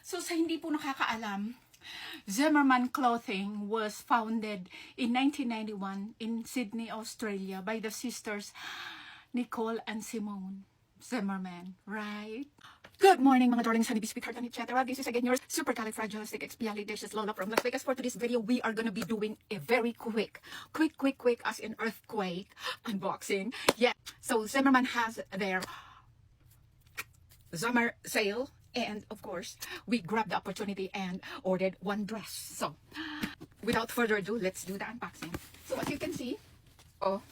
So sa hindi po nakakaalam, Zimmerman Clothing was founded in 1991 in Sydney, Australia by the sisters Nicole and Simone Zimmerman, right? Good morning mga darlings, honeybees, sweetheart, and etc. This is again your supercalifragilisticexpialidocious Lola from Las Vegas. For today's video, we are gonna be doing a very quick as in earthquake unboxing. Yeah, so Zimmerman has their summer sale, and of course we grabbed the opportunity and ordered one dress. So without further ado, let's do the unboxing. So as you can see, so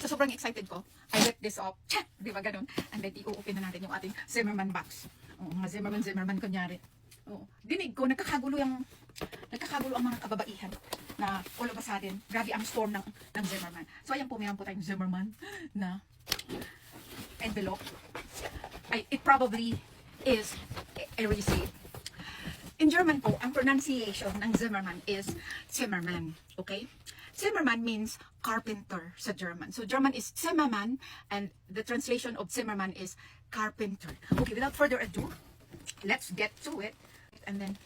sobrang excited ko, I let this up, di ba ganun, and then i-open na natin yung ating Zimmerman box. Mga Zimmerman kunyari. Dinig ko, nagkakagulo ang mga kababaihan na all of a sudden, grabe ang storm ng Zimmerman. So ayan po, mayroon po tayong Zimmerman na envelope. It probably is a receipt. In German po, ang pronunciation ng Zimmerman is Zimmerman. Okay? Zimmerman means carpenter sa German. So German is Zimmerman, and the translation of Zimmerman is carpenter. Okay, without further ado, let's get to it. And then,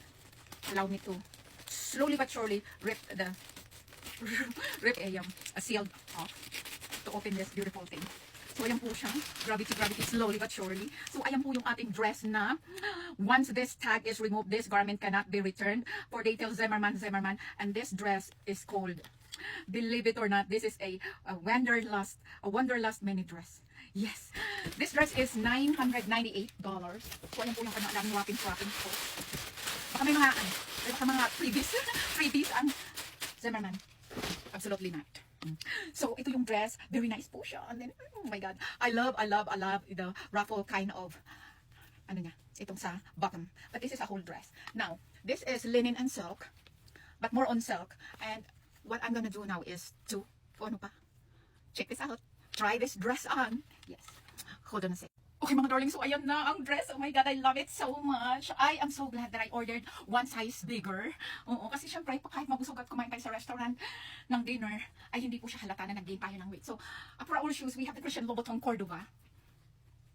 allow me to slowly but surely rip a sealed off to open this beautiful thing. So, ayan po siya. Gravity, slowly but surely. So, ayan po yung ating dress na once this tag is removed, this garment cannot be returned. For details, Zimmerman. And this dress is called, believe it or not, this is a Wanderlust mini dress. Yes. This dress is $998. So, ayan po yung kanyang wrapping po. Baka may mga freebies ang Zimmerman. Absolutely not. So, ito yung dress. Very nice po siya. And then, oh my God. I love the ruffle kind of, itong sa bottom. But this is a whole dress. Now, this is linen and silk. But more on silk. And what I'm gonna do now is to, check this out. Try this dress on. Yes. Hold on a second. Okay mga darling, so ayan na ang dress. Oh my God, I love it so much. I am so glad that I ordered one size bigger. Kasi syempre, kahit mabusog at kumain tayo sa restaurant ng dinner, ay hindi po siya halata na nag-gain tayo ng weight. So, for our shoes, we have the Christian Louboutin Cordova.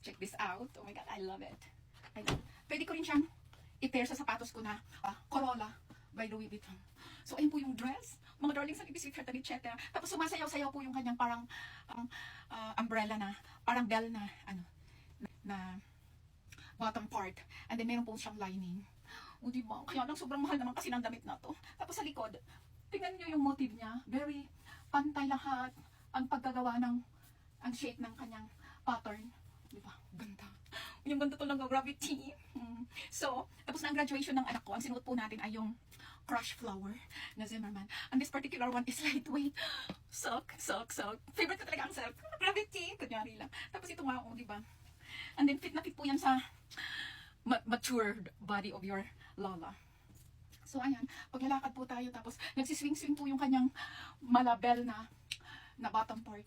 Check this out. Oh my God, I love it. Pwede ko rin siyang i-pair sa sapatos ko na Corolla by Louis Vuitton. So, ayun po yung dress. Mga darling, sa ibisik, etc. Tapos sumasayaw-sayaw po yung kanyang parang umbrella na, parang bell na bottom part. And then meron po siyang lining. Diba? Kaya lang sobrang mahal naman kasi ng damit na to. Tapos sa likod, tingnan nyo yung motive niya. Very pantay lahat ang paggagawa ang shape ng kanyang pattern. Diba? Ganda. Yung ganda to ng gravity. So, tapos na ang graduation ng anak ko, ang sinuot po natin ay yung crush flower na Zimmerman. And this particular one is lightweight. Silk. Favorite ko talaga ang silk. Gravity. Kunyari lang. Tapos ito nga, diba? And then fit na fit po yan sa matured body of your Lola. So ayan, paglalakad po tayo, tapos nagsiswing-swing po yung kanyang malabel na bottom part.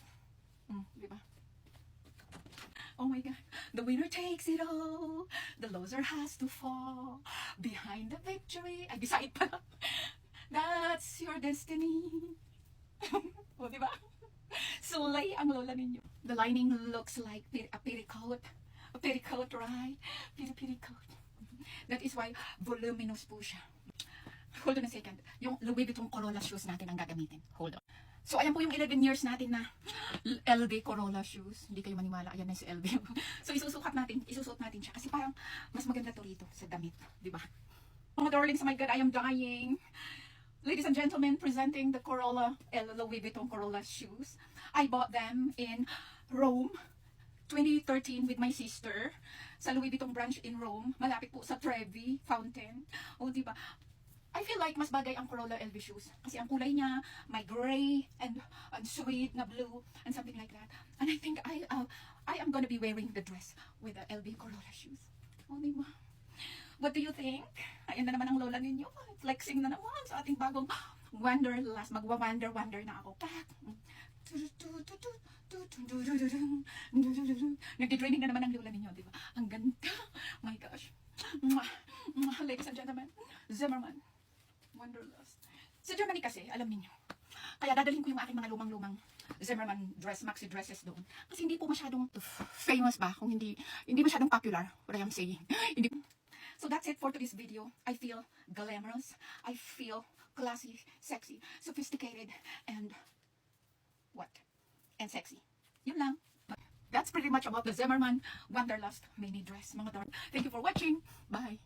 Diba? Oh my God. The winner takes it all. The loser has to fall. Behind the victory. Ay, beside pala. That's your destiny. O, diba? Sulay ang lola ninyo. The lining looks like a petticoat. A petticoat, right? Petticoat. That is why voluminous po siya. Hold on a second. Yung Louis Vuitton Corolla shoes natin ang gagamitin. Hold on. So, ayan po yung 11 years natin na LV Corolla shoes. Hindi kayo maniwala. Ayan na si LV. So, isusuot natin siya. Kasi parang mas maganda to rito sa damit. Diba? Mga darlings, oh my God, I am dying. Ladies and gentlemen, presenting the Corolla, Louis Vuitton Corolla shoes. I bought them in Rome, 2013 with my sister sa Louis Vuitton branch in Rome. Malapit po sa Trevi Fountain. Diba? I feel like mas bagay ang Corolla LV shoes. Kasi ang kulay niya, may gray and suede na blue and something like that. And I think I am gonna be wearing the dress with the LV Corolla shoes. Diba? What do you think? Ayan na naman ang lola ninyo. Flexing na naman sa ating bagong Wanderlust. Magwa-wander na ako. Nagdi-draining na naman ang lola ninyo, diba? Ang ganda. My gosh. Ladies and gentlemen, Zimmerman. Wanderlust. Sa Germany kasi, alam niyo, kaya dadalhin ko yung aking mga lumang-lumang Zimmerman maxi dresses doon. Kasi hindi po masyadong famous ba, kung hindi masyadong popular, what I am saying. Hindi So that's it for today's video. I feel glamorous. I feel classy, sexy, sophisticated, and what? And sexy. Yun lang. That's pretty much about the Zimmerman Wanderlust mini dress, mga darling. Thank you for watching. Bye.